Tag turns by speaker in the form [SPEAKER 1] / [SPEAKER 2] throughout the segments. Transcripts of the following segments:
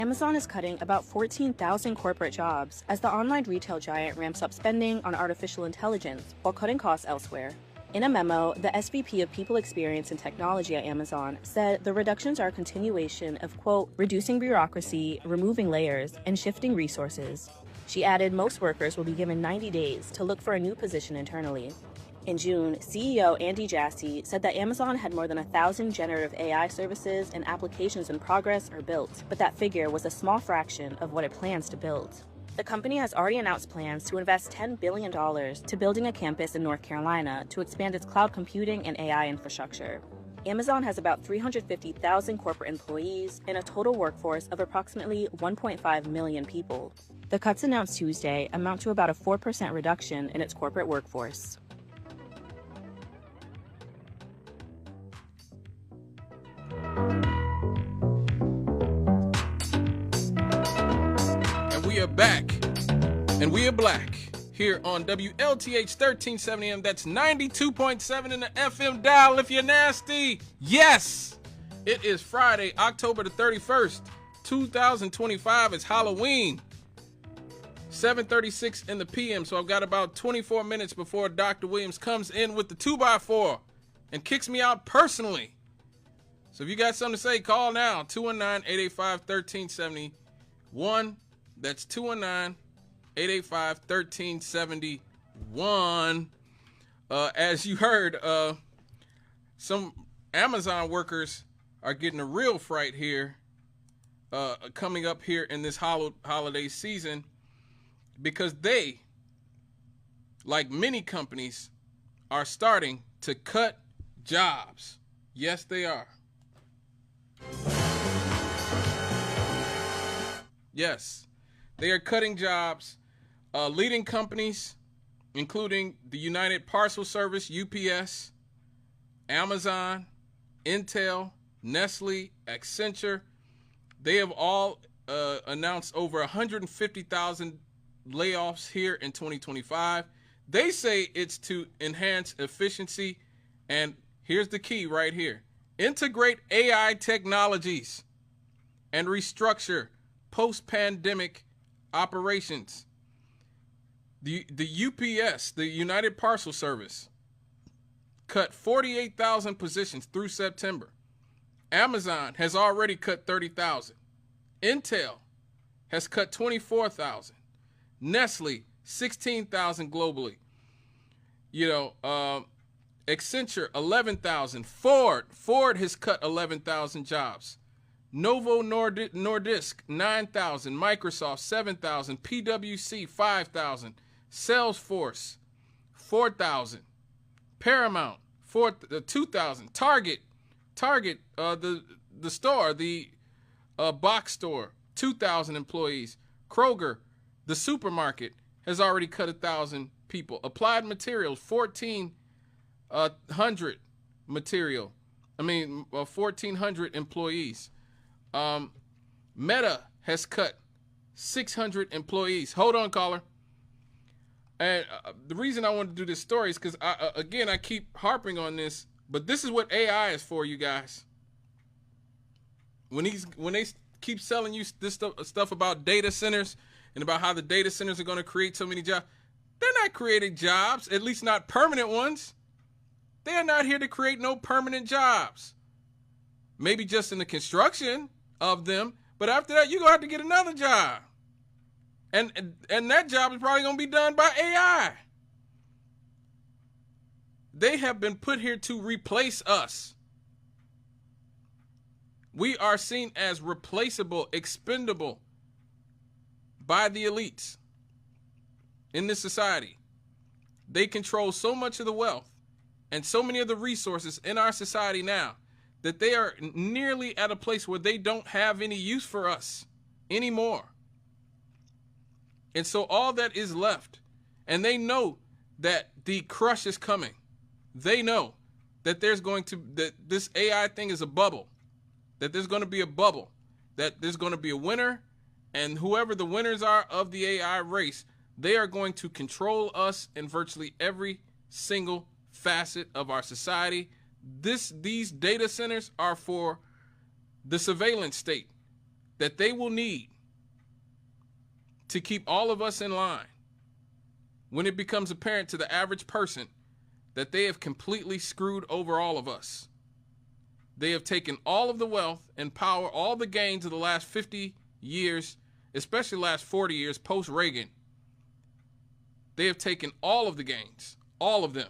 [SPEAKER 1] Amazon is cutting about 14,000 corporate jobs as the online retail giant ramps up spending on artificial intelligence while cutting costs elsewhere. In a memo, the SVP of People Experience and Technology at Amazon said the reductions are a continuation of, quote, reducing bureaucracy, removing layers, and shifting resources. She added most workers will be given 90 days to look for a new position internally. In June, CEO Andy Jassy said that Amazon had more than 1,000 generative AI services and applications in progress or built, but that figure was a small fraction of what it plans to build. The company has already announced plans to invest $10 billion to building a campus in North Carolina to expand its cloud computing and AI infrastructure. Amazon has about 350,000 corporate employees and a total workforce of approximately 1.5 million people. The cuts announced Tuesday amount to about a 4% reduction in its corporate workforce.
[SPEAKER 2] We are back, and we are black here on WLTH 1370 AM. That's 92.7 in the FM dial if you're nasty. Yes, it is Friday, October the 31st, 2025. It's Halloween, 7:36 in the PM. So I've got about 24 minutes before Dr. Williams comes in with the 2x4 and kicks me out personally. So if you got something to say, call now, 219-885-1371. That's 219-885-1371. As you heard, some Amazon workers are getting a real fright here, coming up here in this holiday season, because they, like many companies, are starting to cut jobs. Yes, they are. Yes. They are cutting jobs. Leading companies, including the United Parcel Service, UPS, Amazon, Intel, Nestle, Accenture, they have all announced over 150,000 layoffs here in 2025. They say it's to enhance efficiency, and here's the key right here: integrate AI technologies and restructure post-pandemic operations. The UPS, the United Parcel Service, cut 48,000 positions through September. Amazon has already cut 30,000. Intel has cut 24,000. Nestle, 16,000 globally. Accenture, 11,000. Ford has cut 11,000 jobs. Novo Nordisk, 9,000. Microsoft, 7,000. PwC, 5,000. Salesforce, 4,000. Paramount, 2,000. Target, the store, the box store, 2,000 employees. Kroger, the supermarket, has already cut 1,000 people. Applied Materials, 1,400 1,400 employees. Meta has cut 600 employees. Hold on, caller. And the reason I want to do this story is because, I keep harping on this, but this is what AI is for, you guys. When they keep selling you this stuff about data centers and about how the data centers are going to create so many jobs, they're not creating jobs, at least not permanent ones. They're not here to create no permanent jobs. Maybe just in the construction of them, but after that, you're going to have to get another job. And that job is probably going to be done by AI. They have been put here to replace us. We are seen as replaceable, expendable by the elites in this society. They control so much of the wealth and so many of the resources in our society now that they are nearly at a place where they don't have any use for us anymore. And so all that is left, and they know that the crush is coming. They know that that this AI thing is a bubble, that there's going to be a bubble, that there's going to be a winner, and whoever the winners are of the AI race, they are going to control us in virtually every single facet of our society. These data centers are for the surveillance state. that they will need to keep all of us in line when it becomes apparent to the average person that they have completely screwed over all of us. They have taken all of the wealth and power, all the gains of the last 50 years, especially the last 40 years post-Reagan. They have taken all of the gains, all of them.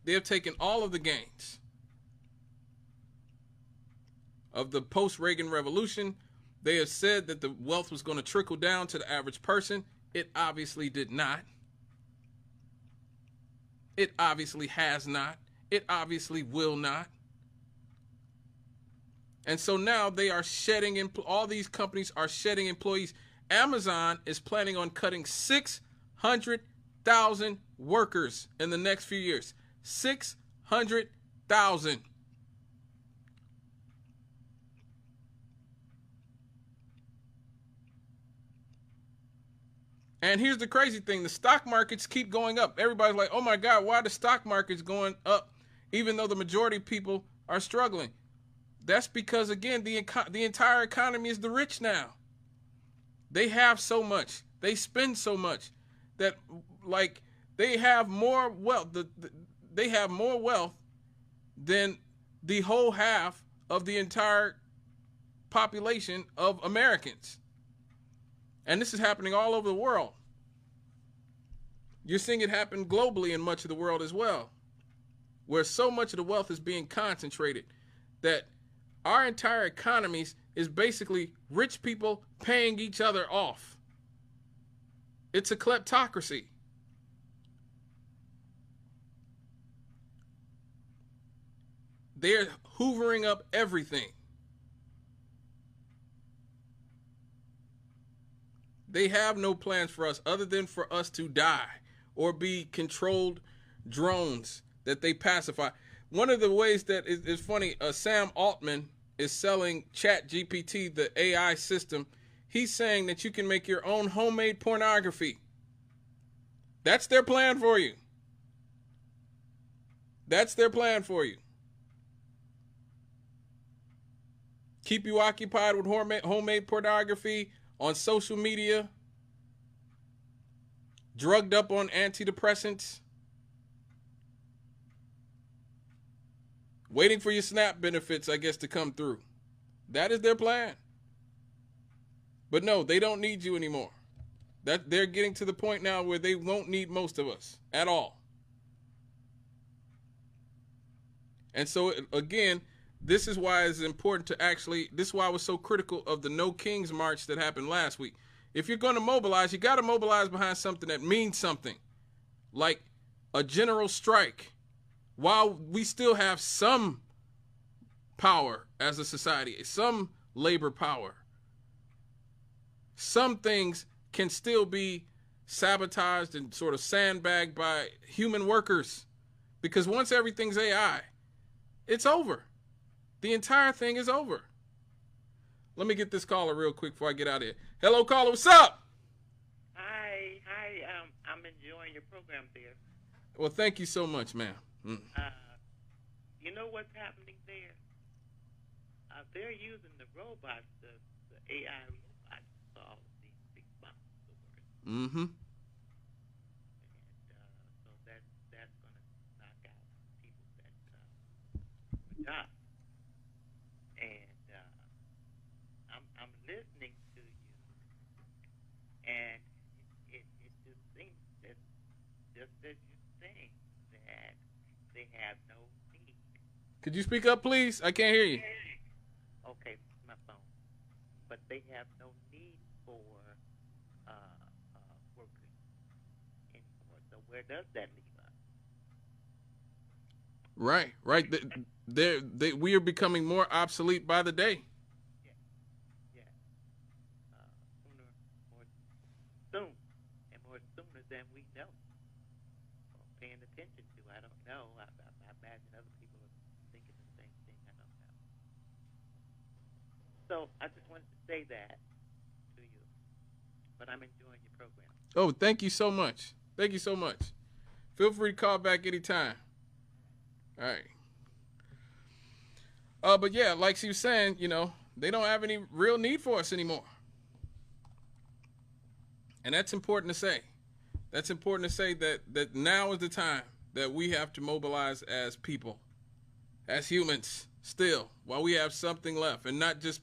[SPEAKER 2] They have taken all of the gains of the post-Reagan revolution. They have said that the wealth was going to trickle down to the average person. It obviously did not. It obviously has not. It obviously will not. And so now they are shedding, all these companies are shedding employees. Amazon is planning on cutting 600,000 workers in the next few years. 600,000. And here's the crazy thing. The stock markets keep going up. Everybody's like, oh my God, why are the stock markets going up even though the majority of people are struggling? That's because, again, the entire economy is the rich now. They have so much. They spend so much that, like, they have more wealth. They have more wealth than the whole half of the entire population of Americans. And this is happening all over the world. You're seeing it happen globally in much of the world as well, where so much of the wealth is being concentrated that our entire economies is basically rich people paying each other off. It's a kleptocracy. They're hoovering up everything. They have no plans for us other than for us to die or be controlled drones that they pacify. One of the ways that is funny, Sam Altman is selling ChatGPT, the AI system. He's saying that you can make your own homemade pornography. That's their plan for you. That's their plan for you. Keep you occupied with homemade pornography on social media, drugged up on antidepressants, waiting for your SNAP benefits, I guess, to come through. That is their plan. But no, they don't need you anymore. That they're getting to the point now where they won't need most of us at all. And so, again, this is why it's important to this is why I was so critical of the No Kings March that happened last week. If you're going to mobilize, you got to mobilize behind something that means something, like a general strike, while we still have some power as a society, some labor power. Some things can still be sabotaged and sort of sandbagged by human workers, because once everything's AI, it's over. The entire thing is over. Let me get this caller real quick before I get out of here. Hello, caller. What's up?
[SPEAKER 3] Hi. I'm enjoying your program there.
[SPEAKER 2] Well, thank you so much, ma'am.
[SPEAKER 3] You know what's happening there? They're using the robots, the AI robots, to solve these big problems of the world.
[SPEAKER 2] Mm-hmm.
[SPEAKER 3] And so that's going to knock out people that jobs. And I'm listening to you, and it just seems that, just as you're saying, that they have no need.
[SPEAKER 2] Could you speak up, please? I can't hear you.
[SPEAKER 3] Okay, my phone. But they have no need for workers anymore. So where does that leave us?
[SPEAKER 2] Right. We are becoming more obsolete by the day.
[SPEAKER 3] Yeah. Sooner, more sooner than we know, or paying attention to. I don't know. I imagine other people are thinking the same thing. I don't know. So I just wanted to say that to you. But I'm enjoying your program.
[SPEAKER 2] Oh, thank you so much. Thank you so much. Feel free to call back anytime. All right. But yeah, like she was saying, they don't have any real need for us anymore. And that's important to say. That's important to say that now is the time that we have to mobilize as people, as humans, still, while we have something left, and not just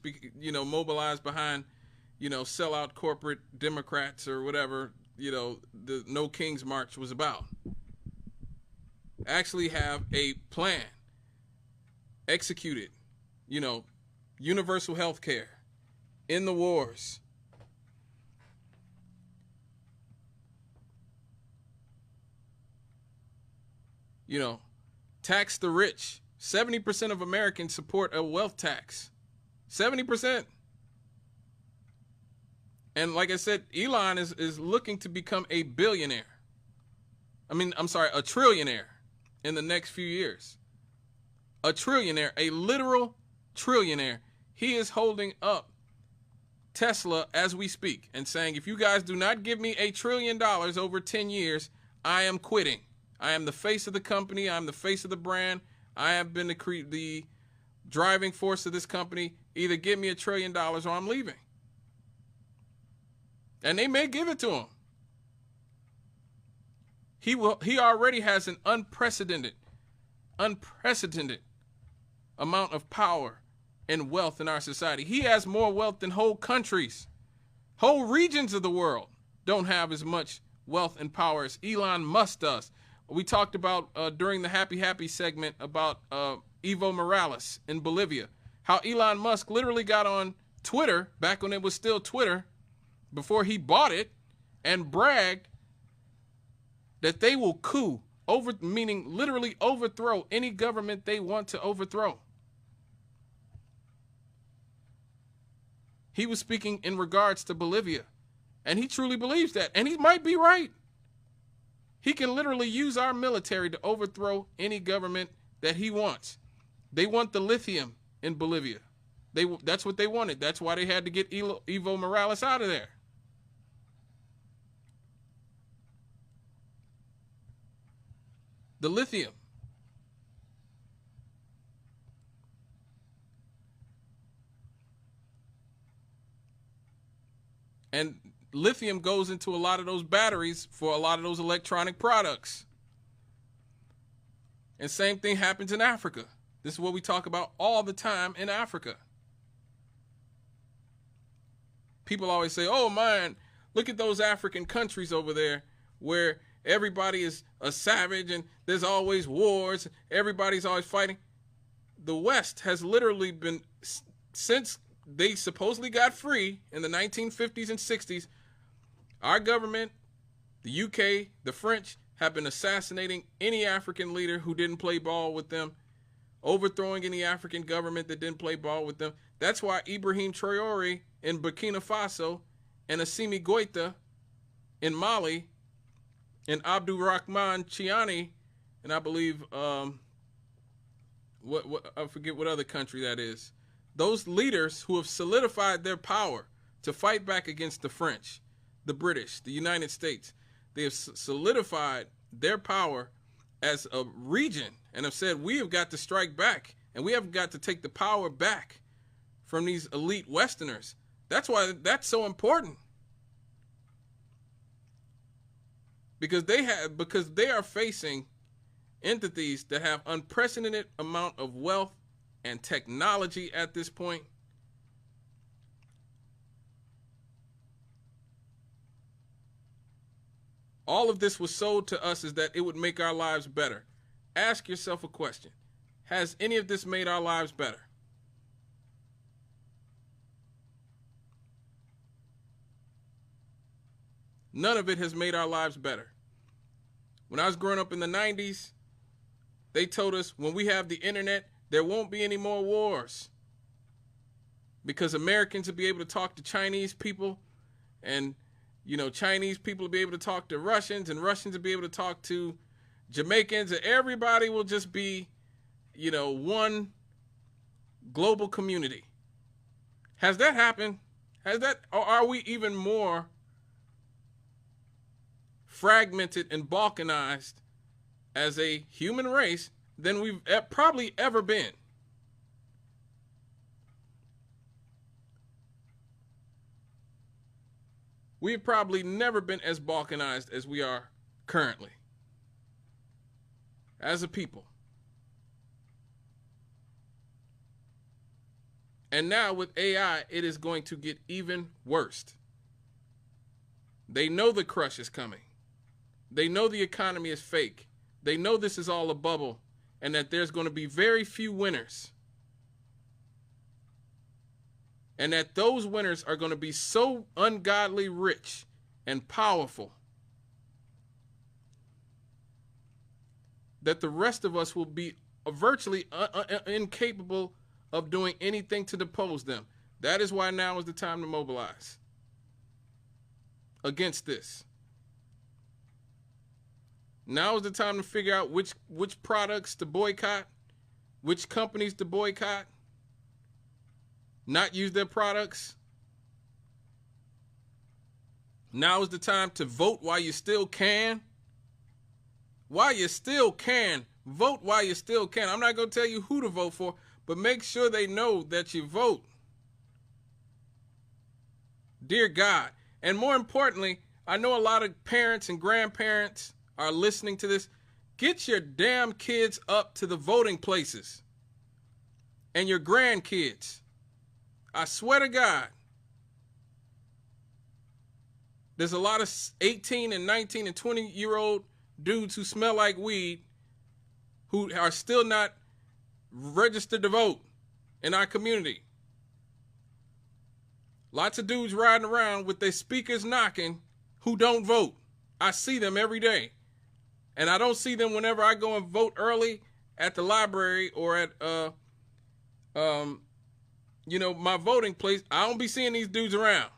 [SPEAKER 2] mobilize behind, sellout corporate Democrats or whatever, the No Kings March was about. Actually have a plan, execute it, universal health care, end the wars. Tax the rich. 70% of Americans support a wealth tax. 70%. And like I said, Elon is looking to become a billionaire. A trillionaire in the next few years. A trillionaire, a literal trillionaire. He is holding up Tesla as we speak and saying, if you guys do not give me $1 trillion over 10 years, I am quitting. I am the face of the company. I'm the face of the brand. I have been the driving force of this company. Either give me $1 trillion or I'm leaving. And they may give it to him. He already has an unprecedented amount of power and wealth in our society. He has more wealth than whole countries. Whole regions of the world don't have as much wealth and power as Elon Musk does. We talked about during the Happy segment about Evo Morales in Bolivia, how Elon Musk literally got on Twitter back when it was still Twitter, before he bought it, and bragged that they will coup, meaning literally overthrow any government they want to overthrow. He was speaking in regards to Bolivia, and he truly believes that, and he might be right. He can literally use our military to overthrow any government that he wants. They want the lithium in Bolivia. That's what they wanted. That's why they had to get Evo Morales out of there. The lithium. And lithium goes into a lot of those batteries for a lot of those electronic products. And same thing happens in Africa. This is what we talk about all the time in Africa. People always say, oh man, look at those African countries over there where everybody is a savage and there's always wars. Everybody's always fighting. The West has literally been, since they supposedly got free in the 1950s and 60s, our government, the UK, the French, have been assassinating any African leader who didn't play ball with them, overthrowing any African government that didn't play ball with them. That's why Ibrahim Traore in Burkina Faso and Assimi Goïta in Mali and Abdurrahman Chiani, and I believe, I forget what other country that is. Those leaders who have solidified their power to fight back against the French, the British, the United States, they have solidified their power as a region and have said, we have got to strike back and we have got to take the power back from these elite Westerners. That's why that's so important. Because they are facing entities that have unprecedented amount of wealth and technology at this point. All of this was sold to us is that it would make our lives better. Ask yourself a question. Has any of this made our lives better? None of it has made our lives better. When I was growing up in the 90s, they told us when we have the internet, there won't be any more wars. Because Americans will be able to talk to Chinese people, and Chinese people will be able to talk to Russians, and Russians will be able to talk to Jamaicans, and everybody will just be, one global community. Has that happened? Or are we even more fragmented and balkanized as a human race than we've probably ever been? we have probably never been as balkanized as we are currently as a people. And now with AI, it is going to get even worse. They know the crush is coming. They know the economy is fake. They know this is all a bubble and that there's going to be very few winners. And that those winners are going to be so ungodly rich and powerful that the rest of us will be virtually incapable of doing anything to depose them. That is why now is the time to mobilize against this. Now is the time to figure out which products to boycott, which companies to boycott, not use their products. Now is the time to vote while you still can. While you still can, vote while you still can. I'm not going to tell you who to vote for, but make sure they know that you vote. Dear God. And more importantly, I know a lot of parents and grandparents are listening to this. Get your damn kids up to the voting places. And your grandkids. I swear to God. There's a lot of 18 and 19 and 20-year-old dudes who smell like weed who are still not registered to vote in our community. Lots of dudes riding around with their speakers knocking who don't vote. I see them every day. And I don't see them whenever I go and vote early at the library or at my voting place. I don't be seeing these dudes around.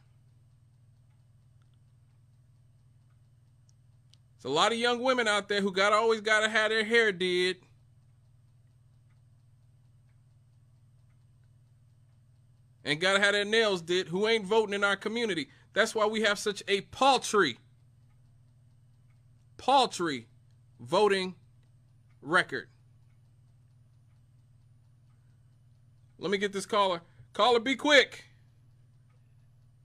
[SPEAKER 2] There's a lot of young women out there who always gotta have their hair did. And gotta have their nails did, who ain't voting in our community. That's why we have such a paltry voting record. Let me get this caller. Caller, be quick.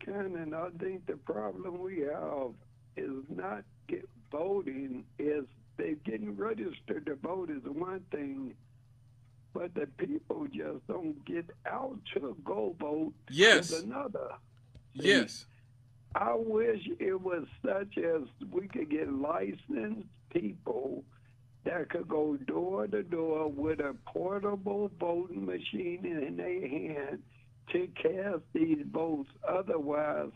[SPEAKER 4] Ken, I think the problem we have is not voting, is they getting registered to vote is one thing, but the people just don't get out to go vote.
[SPEAKER 2] Yes.
[SPEAKER 4] Is another.
[SPEAKER 2] Yes.
[SPEAKER 4] I wish it was such as we could get licensed people that could go door to door with a portable voting machine in their hand to cast these votes. Otherwise,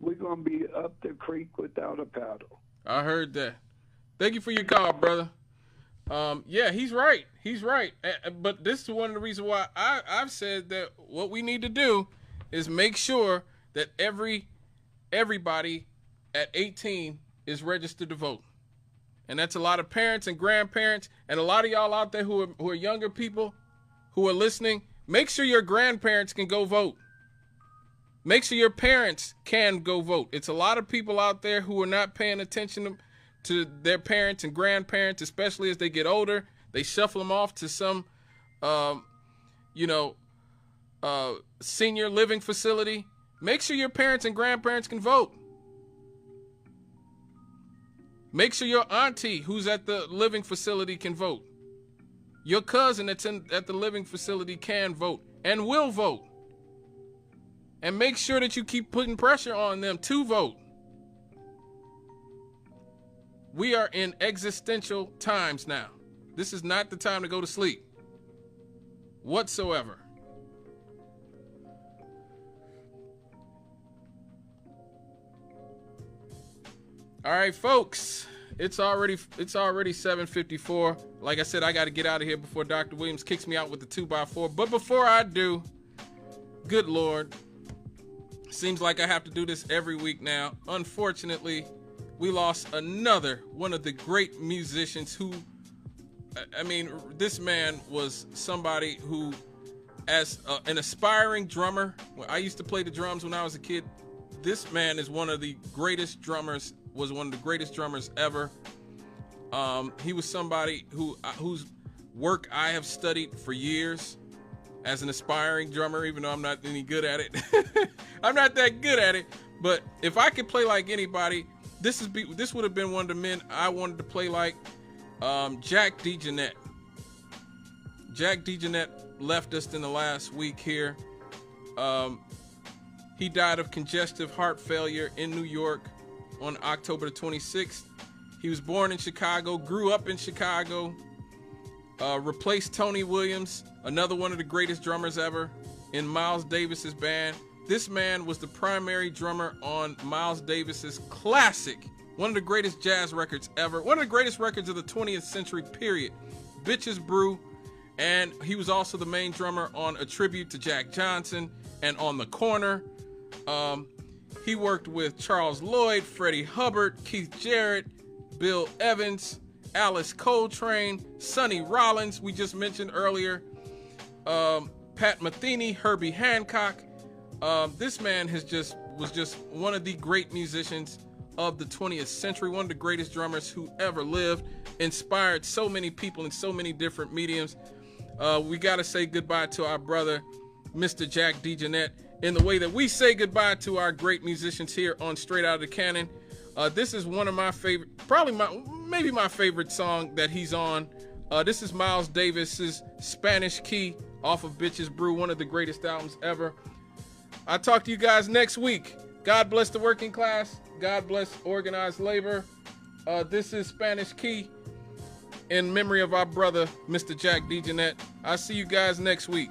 [SPEAKER 4] we're going to be up the creek without a paddle.
[SPEAKER 2] I heard that. Thank you for your call, brother. Yeah, he's right. He's right. But this is one of the reasons why I've said that what we need to do is make sure that everybody at 18 is registered to vote. And that's a lot of parents and grandparents and a lot of y'all out there who are younger people who are listening. Make sure your grandparents can go vote. Make sure your parents can go vote. It's a lot of people out there who are not paying attention to their parents and grandparents, especially as they get older. They shuffle them off to some, senior living facility. Make sure your parents and grandparents can vote. Make sure your auntie who's at the living facility can vote. Your cousin that's at the living facility can vote and will vote. And make sure that you keep putting pressure on them to vote. We are in existential times now. This is not the time to go to sleep whatsoever. All right, folks, it's already 7:54. Like I said, I got to get out of here before Dr. Williams kicks me out with the 2x4. But before I do, good Lord, seems like I have to do this every week now. Unfortunately, we lost another one of the great musicians who, this man was somebody who, as an aspiring drummer, I used to play the drums when I was a kid. This man is one of the greatest drummers, was one of the greatest drummers ever. He was somebody whose work I have studied for years. as an aspiring drummer, even though I'm not any good at it. I'm not that good at it. But if I could play like anybody, this would have been one of the men I wanted to play like. Jack DeJohnette. Jack DeJohnette left us in the last week here. He died of congestive heart failure in New York on October the 26th. He was born in Chicago, grew up in Chicago, replaced Tony Williams, another one of the greatest drummers ever, in Miles Davis's band. This man was the primary drummer on Miles Davis's classic, one of the greatest jazz records ever, one of the greatest records of the 20th century period, Bitches Brew. And he was also the main drummer on A Tribute to Jack Johnson and On the Corner. He worked with Charles Lloyd, Freddie Hubbard, Keith Jarrett, Bill Evans, Alice Coltrane, Sonny Rollins, we just mentioned earlier, Pat Metheny, Herbie Hancock. This man was just one of the great musicians of the 20th century, one of the greatest drummers who ever lived, inspired so many people in so many different mediums. We got to say goodbye to our brother, Mr. Jack DeJohnette, in the way that we say goodbye to our great musicians here on Straight Out of the Cannon. This is one of my favorite, maybe my favorite song that he's on. This is Miles Davis's Spanish Key off of Bitches Brew, one of the greatest albums ever. I'll talk to you guys next week. God bless the working class. God bless organized labor. This is Spanish Key in memory of our brother, Mr. Jack DeJohnette. I'll see you guys next week.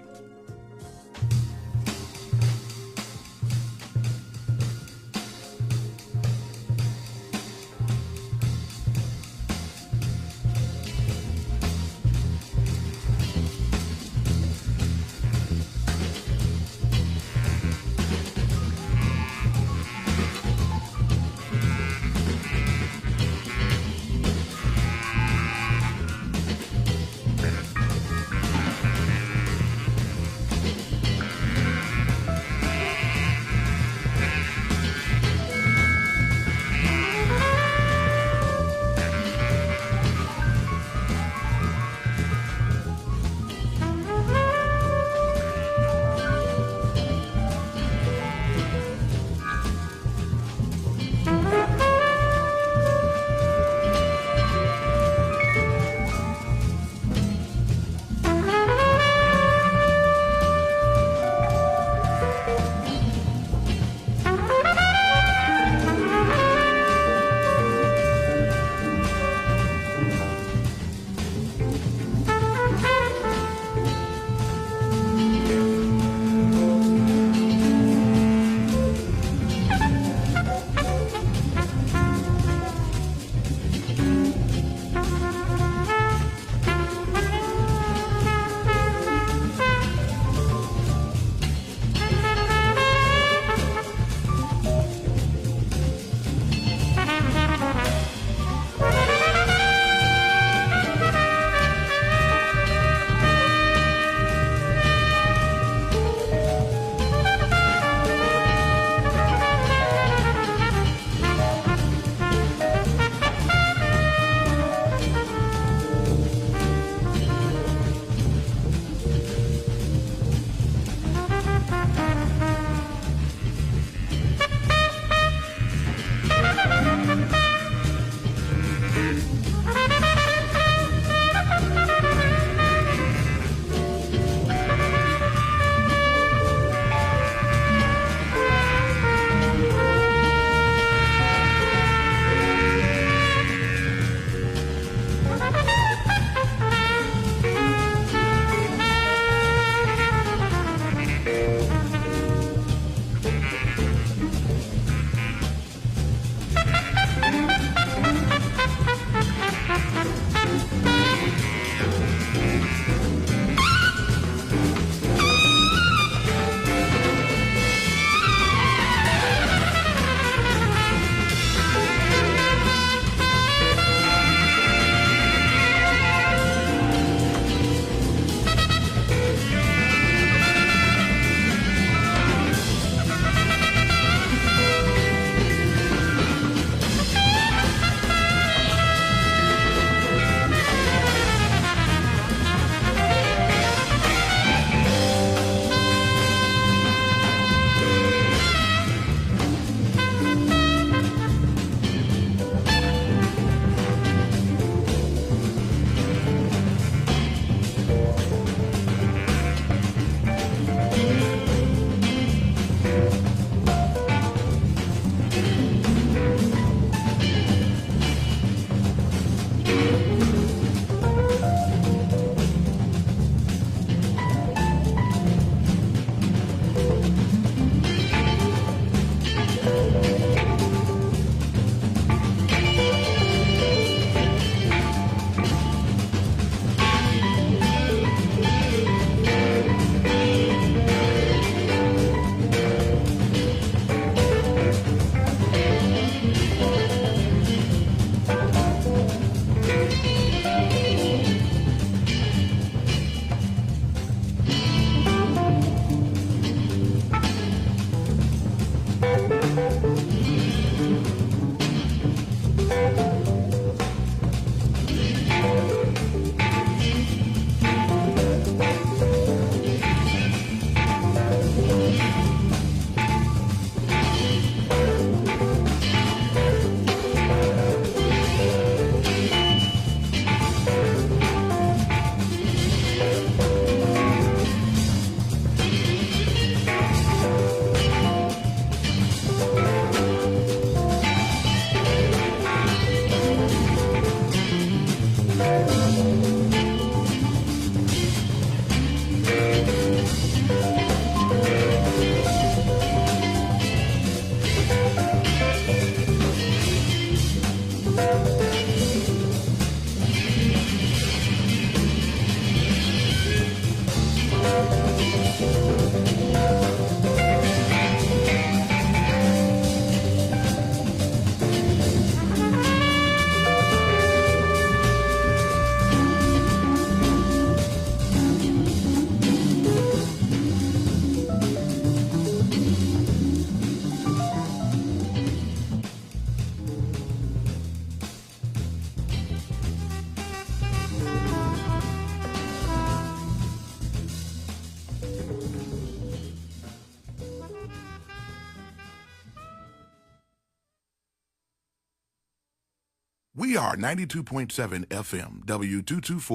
[SPEAKER 5] We are 92.7 FM, W224.